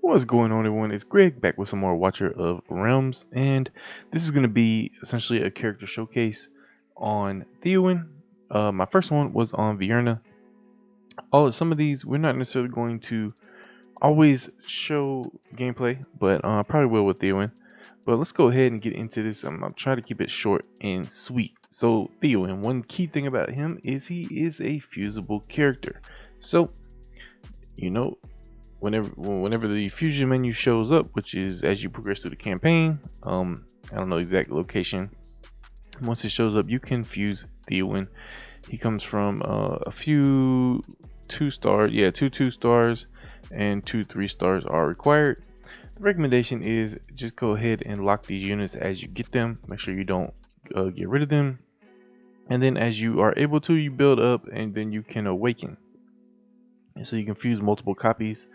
What's going on, everyone? It's Greg back with some more Watcher of Realms, and this is going to be essentially a character showcase on Theowin. My first one was on Vierna. Some of these we're not necessarily going to always show gameplay, but probably will with Theowin. But let's go ahead and get into this. I'll try to keep it short and sweet. So Theowin, one key thing about him is he is a fusible character. So you know whenever the fusion menu shows up, which is as you progress through the campaign, I don't know exact location. Once it shows up, you can fuse Theowin. He comes from a few 2-star, two 2-stars, and 2 3-stars are required. The recommendation is just go ahead and lock these units as you get them. Make sure you don't get rid of them, and then as you are able to, you build up, and then you can awaken. And so you can fuse multiple copies,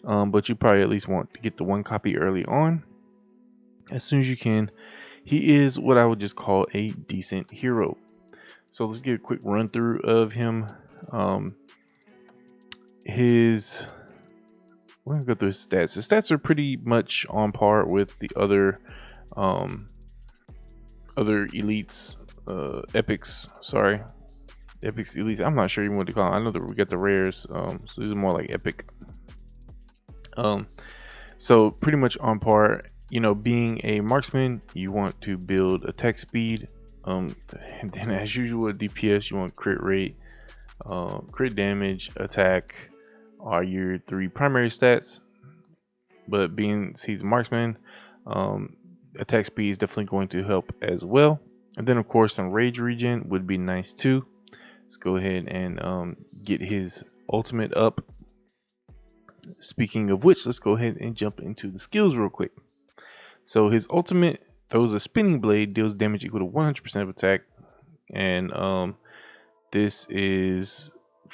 but you probably at least want to get the one copy early on as soon as you can. He is what I would just call a decent hero. So let's get a quick run through of him. We're gonna go through his stats. His stats are pretty much on par with the other elites, epics. Sorry, epics, elites. I'm not sure even what to call them. I know that we got the rares, so these are more like epic. So pretty much on par. You know, being a marksman, you want to build attack speed, and then as usual with DPS, you want crit rate, crit damage, attack are your 3 primary stats. But being he's a marksman, attack speed is definitely going to help as well. And then of course some rage regen would be nice too. Let's go ahead and get his ultimate up. Speaking of which, let's go ahead and jump into the skills real quick. So his ultimate throws a spinning blade, deals damage equal to 100% of attack, and this is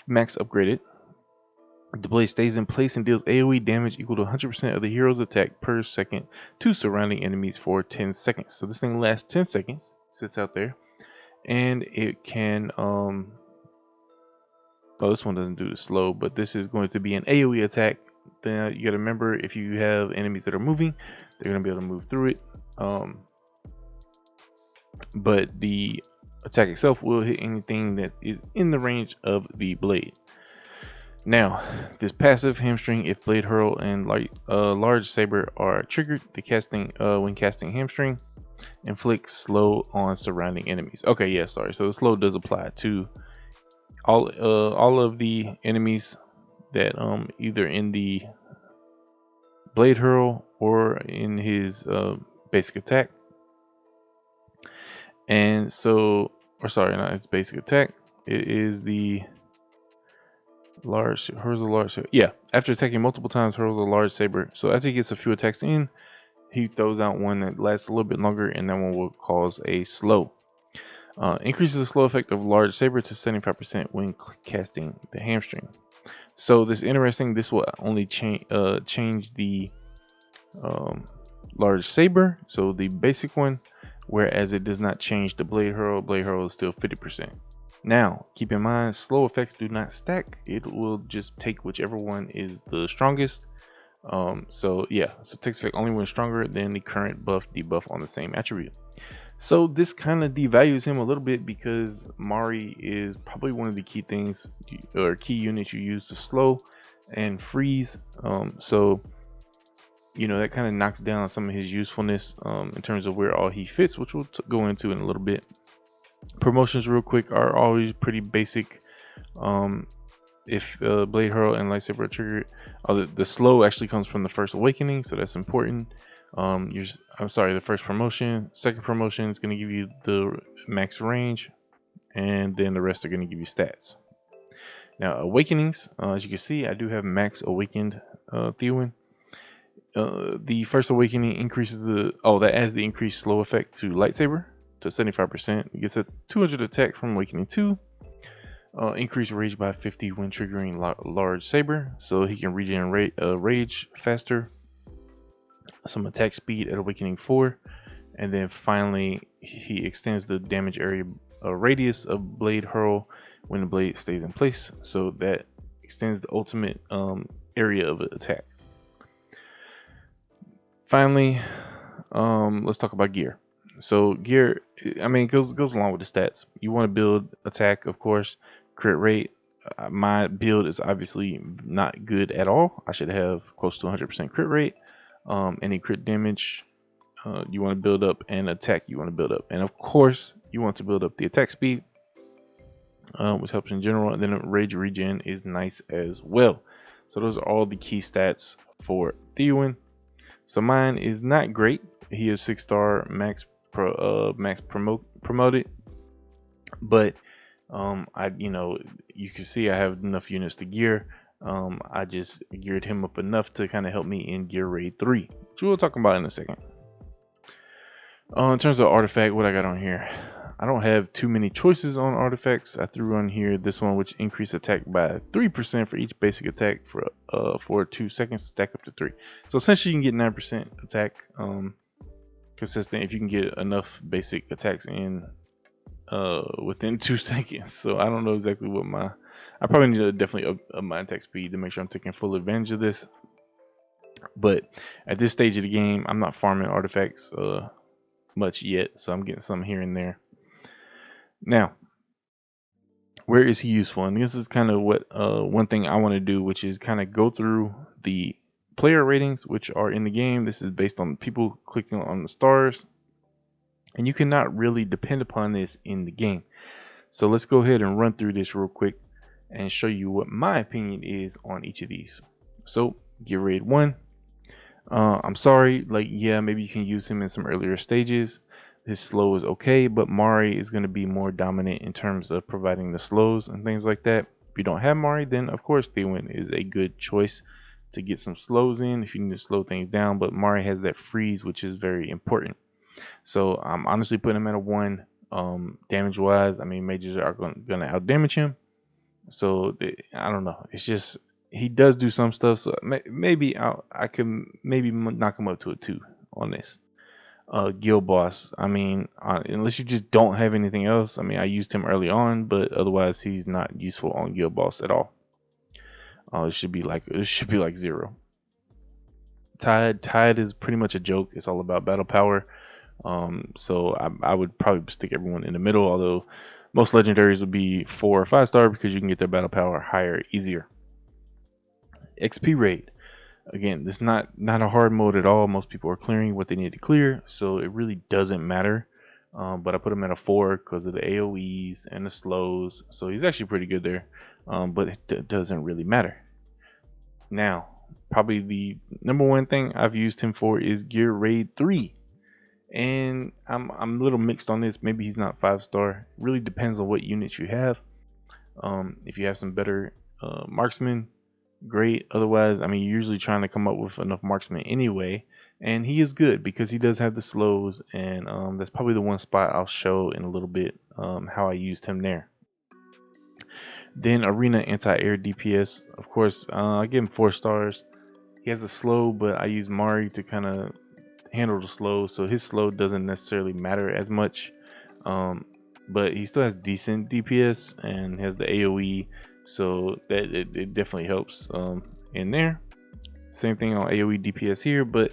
max upgraded. The blade stays in place and deals AoE damage equal to 100% of the hero's attack per second to surrounding enemies for 10 seconds. So this thing lasts 10 seconds, sits out there, and it can oh, this one doesn't do the slow, but this is going to be an AoE attack. Then you gotta remember, if you have enemies that are moving, they're gonna be able to move through it. But the attack itself will hit anything that is in the range of the blade. Now, this passive hamstring, if blade hurl and large saber are triggered, when casting hamstring, inflicts slow on surrounding enemies. Okay, yeah, sorry. So the slow does apply to all of the enemies that either in the blade hurl or in his basic attack. And so, or sorry, not its basic attack. It is the hurls a large saber. Yeah, after attacking multiple times, hurls a large saber. So after he gets a few attacks in, he throws out one that lasts a little bit longer, and that one will cause a slow. Increases the slow effect of large saber to 75% when casting the hamstring. So this is interesting. This will only change the large saber, so the basic one, whereas it does not change the blade hurl. Blade hurl is still 50%. Now, keep in mind, slow effects do not stack. It will just take whichever one is the strongest. So it takes effect only when stronger than the current buff debuff on the same attribute. So this kind of devalues him a little bit, because Mari is probably one of the key things or key units you use to slow and freeze. So you know, that kind of knocks down some of his usefulness in terms of where all he fits, which we'll go into in a little bit. Promotions real quick are always pretty basic. If blade hurl and lightsaber are triggered, the slow actually comes from the first awakening, so that's important. The first promotion. Second promotion is going to give you the max range, and then the rest are going to give you stats. Now, awakenings, as you can see, I do have max awakened Theowin. The first awakening increases that adds the increased slow effect to lightsaber to 75%. It gets a 200 attack from awakening 2. Increase rage by 50 when triggering large saber, so he can regenerate rage faster. Some attack speed at awakening 4, and then finally he extends the damage area radius of blade hurl when the blade stays in place, so that extends the ultimate area of attack. Finally, let's talk about gear. So gear, I mean, goes along with the stats. You want to build attack, of course, crit rate. My build is obviously not good at all. I should have close to 100% crit rate. Any crit damage, you want to build up, and attack you want to build up, and of course you want to build up the attack speed, which helps in general. And then rage regen is nice as well. So those are all the key stats for Theowin. So mine is not great. He is 6-star max promoted, but you can see I have enough units to gear. I just geared him up enough to kind of help me in gear raid 3, which we'll talk about in a second. In terms of artifact, what I got on here, I don't have too many choices on artifacts. I threw on here this one, which increase attack by 3% for each basic attack for 2 seconds, stack up to 3. So essentially, you can get 9% attack consistent if you can get enough basic attacks in within 2 seconds. So I don't know exactly what I probably need to definitely up my attack speed to make sure I'm taking full advantage of this. But at this stage of the game, I'm not farming artifacts much yet, so I'm getting some here and there. Now, where is he useful? And this is kind of what one thing I want to do, which is kind of go through the player ratings which are in the game. This is based on people clicking on the stars, and you cannot really depend upon this in the game. So let's go ahead and run through this real quick and show you what my opinion is on each of these. So gear raid 1, I'm sorry, like, yeah, maybe you can use him in some earlier stages. His slow is okay, but Mari is going to be more dominant in terms of providing the slows and things like that. If you don't have Mari, then of course Theowin is a good choice to get some slows in if you need to slow things down, but Mari has that freeze, which is very important. So I'm honestly putting him at a 1. Damage wise, I mean, mages are going to out damage him, so I don't know, it's just he does do some stuff, so maybe I can maybe knock him up to a 2 on this. Guild boss, I mean, unless you just don't have anything else, I mean, I used him early on, but otherwise he's not useful on guild boss at all. It should be like 0. Tide is pretty much a joke. It's all about battle power. So I would probably stick everyone in the middle, although most legendaries would be 4 or 5-star because you can get their battle power higher easier. XP raid, again, this is not a hard mode at all. Most people are clearing what they need to clear, so it really doesn't matter. But I put him at a 4 because of the AoEs and the slows, so he's actually pretty good there. But it doesn't really matter. Now, probably the number one thing I've used him for is gear raid 3, and I'm a little mixed on this. Maybe he's not 5-star. Really depends on what units you have. If you have some better marksmen, great. Otherwise, I mean, you're usually trying to come up with enough marksmen anyway, and he is good because he does have the slows, and that's probably the one spot I'll show in a little bit how I used him there. Then arena anti-air DPS, of course, I give him 4 stars. He has a slow, but I use Mari to kind of handle the slow, so his slow doesn't necessarily matter as much, but he still has decent DPS and has the AoE, so that it definitely helps in there. Same thing on AoE DPS here, but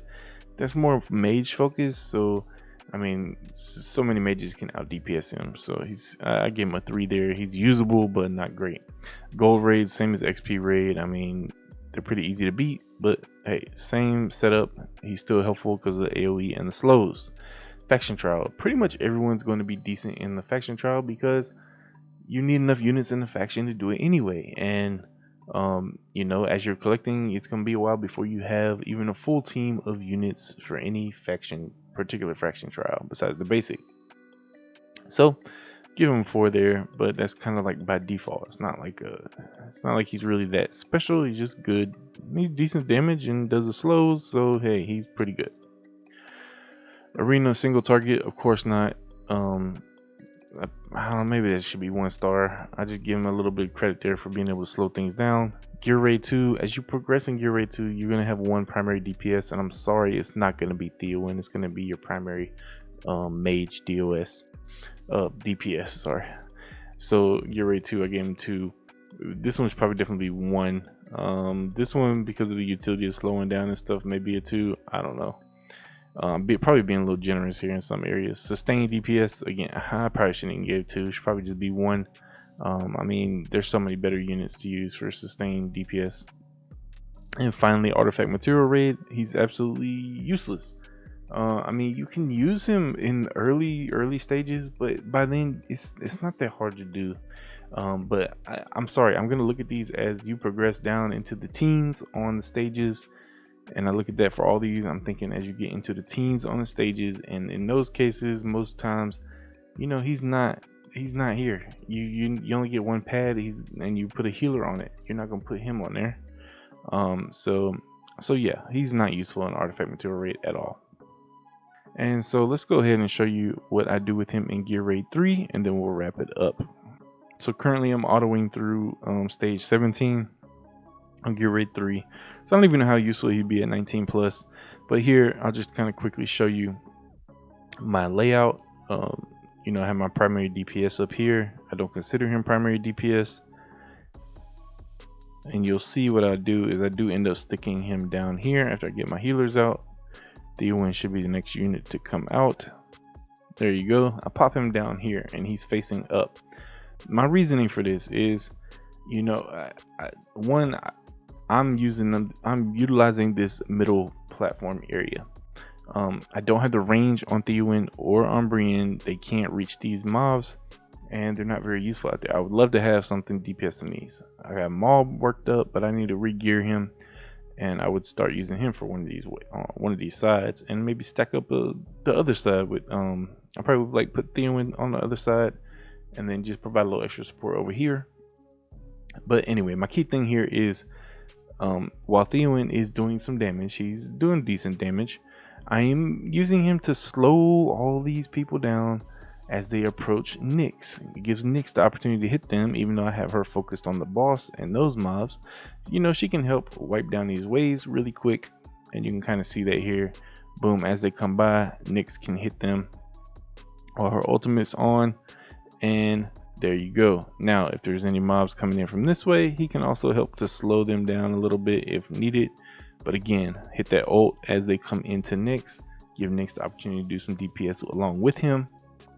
that's more mage focused, so I mean, so many mages can out DPS him, so I gave him a 3 there. He's usable but not great. Gold raid, same as XP raid. I mean, they're pretty easy to beat, but hey, same setup. He's still helpful because of the AoE and the slows. Faction trial, pretty much everyone's going to be decent in the faction trial because you need enough units in the faction to do it anyway. And as you're collecting, it's going to be a while before you have even a full team of units for any particular faction trial besides the basic. So give him 4 there, but that's kind of like by default. It's not like he's really that special. He's just good. He's decent damage and does the slows, so hey, he's pretty good. Arena single target, of course not. I don't know, maybe that should be 1 star. I just give him a little bit of credit there for being able to slow things down. Gear raid 2, as you progress in gear raid 2, you're gonna have 1 primary DPS, and I'm sorry, it's not gonna be Theowin. It's gonna be your primary mage DPS. Sorry. So gear raid 2, I gave him 2. This one's probably definitely 1. This one, because of the utility of slowing down and stuff, maybe a 2. I don't know. Probably being a little generous here in some areas. Sustained DPS, again, I probably shouldn't give two. Should probably just be one. I mean, there's so many better units to use for sustained DPS. And finally, artifact material raid. He's absolutely useless. I mean, you can use him in early stages, but by then it's not that hard to do. But I'm sorry, I'm gonna look at these as you progress down into the teens on the stages, and I look at that for all these. I'm thinking as you get into the teens on the stages, and in those cases, most times, you know, he's not here. You only get one pad, and you put a healer on it. You're not gonna put him on there. So yeah, he's not useful in artifact material raid at all. And so let's go ahead and show you what I do with him in gear raid 3, and then we'll wrap it up. So currently I'm autoing through stage 17 on gear raid 3. So I don't even know how useful he'd be at 19 plus, but here I'll just kind of quickly show you my layout. You know, I have my primary DPS up here. I don't consider him primary DPS. And you'll see what I do is I do end up sticking him down here after I get my healers out. Theowin should be the next unit to come out. There you go. I pop him down here and he's facing up. My reasoning for this is, you know, I'm utilizing this middle platform area. I don't have the range on Theowin or on Brienne. They can't reach these mobs, and they're not very useful out there. I would love to have something DPS in these. I got Mob worked up, but I need to re-gear him, and I would start using him for one of these sides, and maybe stack up the other side with I probably would like put Theowin on the other side, and then just provide a little extra support over here. But anyway, my key thing here is while Theowin is doing some damage, he's doing decent damage. I am using him to slow all these people down as they approach Nyx. It gives Nyx the opportunity to hit them, even though I have her focused on the boss and those mobs. You know, she can help wipe down these waves really quick, and you can kind of see that here. Boom, as they come by, Nyx can hit them while her ultimate's on, and there you go. Now, if there's any mobs coming in from this way, he can also help to slow them down a little bit if needed. But again, hit that ult as they come into Nyx, give Nyx the opportunity to do some DPS along with him,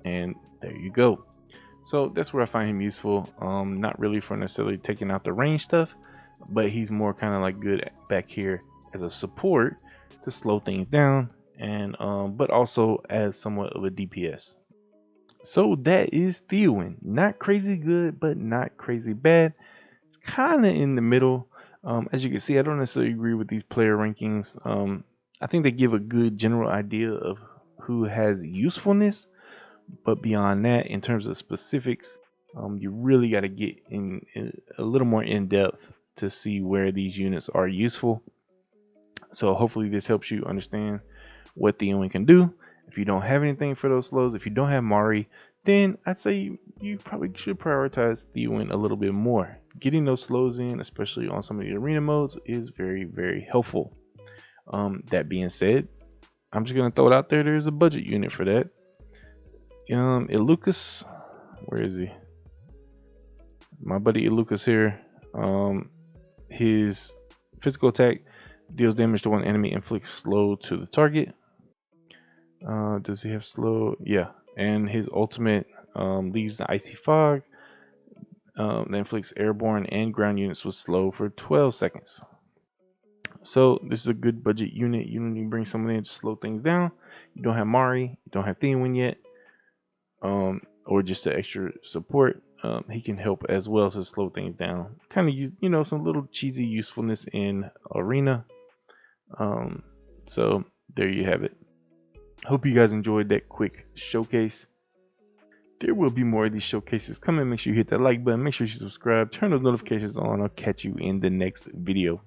and there you go. So that's where I find him useful. Not really for necessarily taking out the range stuff, but he's more kind of like good back here as a support to slow things down, and but also as somewhat of a DPS. So that is Theowin. Not crazy good, but not crazy bad. It's kind of in the middle. As you can see, I don't necessarily agree with these player rankings. I think they give a good general idea of who has usefulness, but beyond that, in terms of specifics, you really got to get in a little more in depth to see where these units are useful. So hopefully this helps you understand what Theowin can do. If you don't have anything for those slows, if you don't have Mari, then I'd say you probably should prioritize Theowin a little bit more. Getting those slows in, especially on some of the arena modes, is very, very helpful. That being said, I'm just gonna throw it out there. There's a budget unit for that. Ilukas, where is he? My buddy Ilukas here. His physical attack deals damage to one enemy, inflicts slow to the target. Does he have slow? Yeah. And his ultimate leaves the icy fog that inflicts airborne and ground units with slow for 12 seconds. So this is a good budget unit. You need to bring someone in to slow things down. You don't have Mari, you don't have Theowin yet, or just the extra support. He can help as well to slow things down. Kind of use, you know, some little cheesy usefulness in arena. So there you have it. Hope you guys enjoyed that quick showcase. There will be more of these showcases coming. Make sure you hit that like button. Make sure you subscribe. Turn those notifications on. I'll catch you in the next video.